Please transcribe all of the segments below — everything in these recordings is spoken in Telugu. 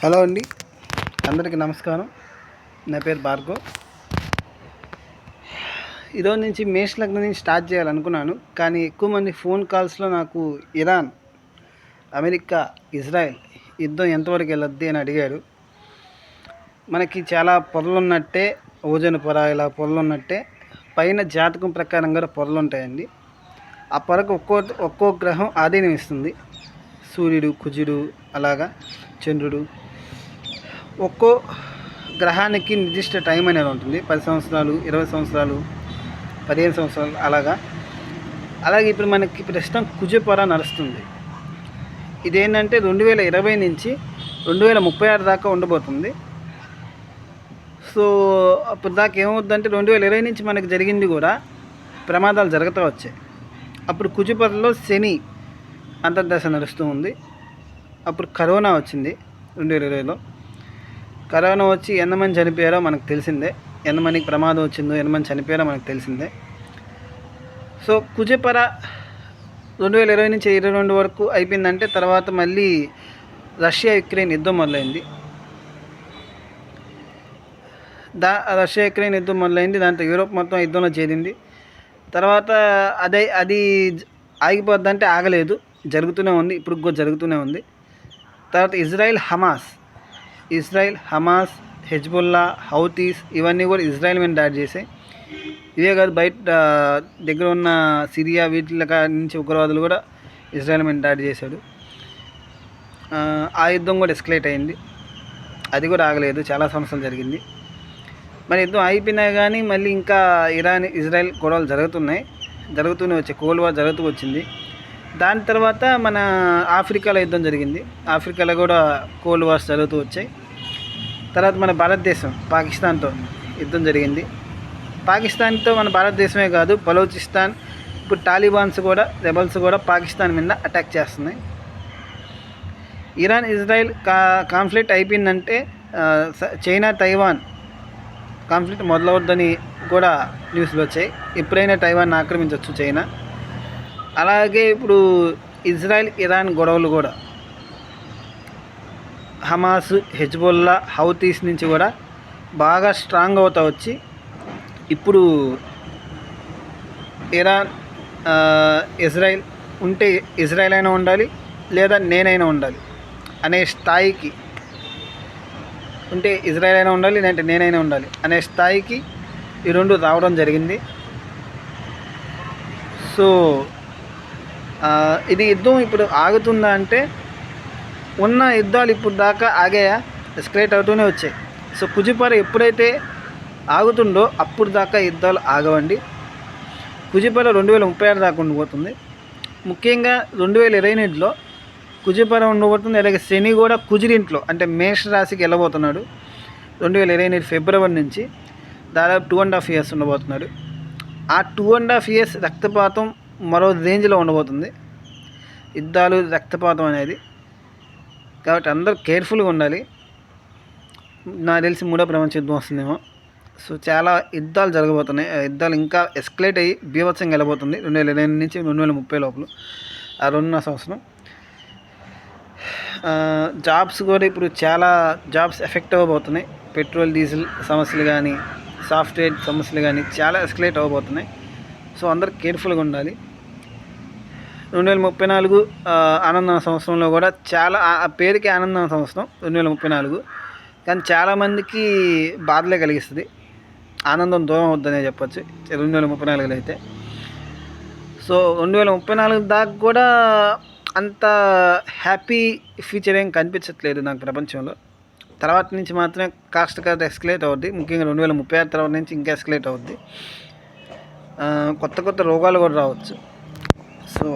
హలో అండి, అందరికీ నమస్కారం. నా పేరు భార్గవ్. ఈరోజు నుంచి మేష లగ్నం నుంచి స్టార్ట్ చేయాలనుకున్నాను, కానీ ఎక్కువ మంది ఫోన్ కాల్స్లో నాకు ఇరాన్, అమెరికా, ఇజ్రాయెల్ యుద్ధం ఎంతవరకు వెళ్ళొద్ది అని అడిగారు. మనకి చాలా పొరలు ఉన్నట్టే, ఓజోన్ పొర ఇలా పొరలు ఉన్నట్టే పైన జాతకం ప్రకారం కూడా పొరలు ఉంటాయండి. ఆ పొరకు ఒక్కో గ్రహం ఆధీనం ఇస్తుంది. సూర్యుడు, కుజుడు, అలాగా చంద్రుడు. ఒక్కో గ్రహానికి నిర్దిష్ట టైం అనేది ఉంటుంది. 10 సంవత్సరాలు, 20 సంవత్సరాలు, 15 సంవత్సరాలు అలాగే ఇప్పుడు మనకి ప్రస్తుతం కుజపొర నడుస్తుంది. ఇదేంటంటే 2020 నుంచి 2036 దాకా ఉండబోతుంది. సో అప్పుడు దాకా ఏమవుద్దంటే 2020 నుంచి మనకి జరిగింది కూడా ప్రమాదాలు జరుగుతూ వచ్చాయి. అప్పుడు కుజపొరలో శని అంతర్దశ నడుస్తూ ఉంది. అప్పుడు కరోనా వచ్చింది 2020లో. కరోనా వచ్చి ఎంతమంది చనిపోయారో మనకు తెలిసిందే, ఎంతమందికి ప్రమాదం వచ్చిందో, ఎంతమంది చనిపోయారో మనకు తెలిసిందే. సో కుజపొర 2020 నుంచి 2022 వరకు అయిపోయిందంటే తర్వాత మళ్ళీ రష్యా యుక్రెయిన్ యుద్ధం మొదలైంది. రష్యా యుక్రెయిన్ యుద్ధం మొదలైంది. దాంతో యూరోప్ మొత్తం యుద్ధంలో చేరింది. తర్వాత అది ఆగిపోద్దంటే ఆగలేదు, జరుగుతూనే ఉంది, ఇప్పుడు కూడా జరుగుతూనే ఉంది. తర్వాత ఇజ్రాయెల్ హమాస్, హెజ్బుల్లా, హౌతీస్ ఇవన్నీ కూడా ఇజ్రాయెల్ మీద దాడి చేసాయి. ఇవే కాదు, బయట దగ్గర ఉన్న సిరియా వీటి నుంచి ఉగ్రవాదులు కూడా ఇజ్రాయెల్ మీద దాడి చేశాడు. ఆ యుద్ధం కూడా ఎస్కలేట్ అయింది, అది కూడా ఆగలేదు, చాలా సంవత్సరాలు జరిగింది. మరి యుద్ధం అయిపోయినా కానీ మళ్ళీ ఇంకా ఇరాన్, ఇజ్రాయెల్ గొడవలు జరుగుతూనే వచ్చాయి. కోల్డ్ వార్ జరుగుతూ వచ్చింది. దాని తర్వాత మన ఆఫ్రికాలో యుద్ధం జరిగింది. ఆఫ్రికాలో కూడా కోల్డ్ వార్స్ జరుగుతూ వచ్చాయి. తర్వాత మన భారతదేశం పాకిస్తాన్తో యుద్ధం జరిగింది. పాకిస్తాన్తో మన భారతదేశమే కాదు, బలూచిస్తాన్, ఇప్పుడు తాలిబాన్స్ కూడా, రెబల్స్ కూడా పాకిస్తాన్ మీద అటాక్ చేస్తున్నాయి. ఇరాన్, ఇజ్రాయెల్ కాన్ఫ్లిక్ట్ అయిపోయిందంటే చైనా, తైవాన్ కాన్ఫ్లిక్ట్ మొదలవుద్దని కూడా న్యూస్లు వచ్చాయి. ఎప్పుడైనా తైవాన్ ఆక్రమించవచ్చు చైనా. అలాగే ఇప్పుడు ఇజ్రాయెల్, ఇరాన్ గొడవలు కూడా హమాస్, హెజ్బుల్లా, హౌతీస్ నుంచి కూడా బాగా స్ట్రాంగ్ అవుతా వచ్చి ఇప్పుడు ఇరాన్, ఇజ్రాయెల్ ఉంటే ఇజ్రాయెల్ అయినా ఉండాలి, లేదా నేనైనా ఉండాలి అనే స్థాయికి, ఉంటే ఇజ్రాయెల్ అయినా ఉండాలి, లేదంటే నేనైనా ఉండాలి అనే స్థాయికి ఈ రెండు రావడం జరిగింది. సో ఇది యుద్ధం ఇప్పుడు ఆగుతుందా అంటే, ఉన్న యుద్ధాలు ఇప్పుడు దాకా ఆగాయా, ఎస్కలేట్ అవుతూనే వచ్చాయి. సో కుజపొర ఎప్పుడైతే ఆగుతుందో అప్పుడు దాకా యుద్ధాలు ఆగవండి. కుజపొర 2036 దాకా ఉండిపోతుంది. ముఖ్యంగా 2028లో కుజపొర ఉండబోతుంది. అలాగే శని కూడా కుజుడింట్లో అంటే మేష రాశికి వెళ్ళబోతున్నాడు. 2028 ఫిబ్రవరి నుంచి దాదాపు 2.5 years ఉండబోతున్నాడు. ఆ 2.5 years రక్తపాతం మరో రేంజ్లో ఉండబోతుంది. యుద్ధాలు, రక్తపాతం అనేది. కాబట్టి అందరూ కేర్ఫుల్గా ఉండాలి. నాకు తెలిసి 3వ ప్రపంచ యుద్ధం వస్తుందేమో. సో చాలా యుద్ధాలు జరగబోతున్నాయి. యుద్ధాలు ఇంకా ఎస్కలేట్ అయ్యి బీభత్సంగా వెళ్ళబోతుంది 2028 నుంచి 2030 లోపల, ఆ 2.5 సంవత్సరం. జాబ్స్ కూడా ఇప్పుడు చాలా జాబ్స్ ఎఫెక్ట్ అవ్వబోతున్నాయి. పెట్రోల్, డీజిల్ సమస్యలు కానీ, సాఫ్ట్వేర్ సమస్యలు కానీ చాలా ఎస్కలేట్ అవ్వబోతున్నాయి. సో అందరూ కేర్ఫుల్గా ఉండాలి. 2034 ఆనందం సంవత్సరంలో కూడా చాలా, ఆ పేరుకి ఆనందం సంవత్సరం 2034, కానీ చాలామందికి బాధలే కలిగిస్తుంది. ఆనందం దూరం అవుద్దనే చెప్పచ్చు 2034లో అయితే. సో 2034 దాకా కూడా అంత హ్యాపీ ఫ్యూచర్ ఏం కనిపించట్లేదు నాకు ప్రపంచంలో. తర్వాత నుంచి మాత్రమే కాస్త ఎస్కలేట్ అవుద్ది. ముఖ్యంగా 2036 తర్వాత నుంచి ఇంకా ఎస్కలేట్ అవుద్ది. కొత్త రోగాలు కూడా రావచ్చు. సో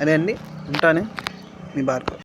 అదే అండి, ఉంటాను. మీ భార్గవ్.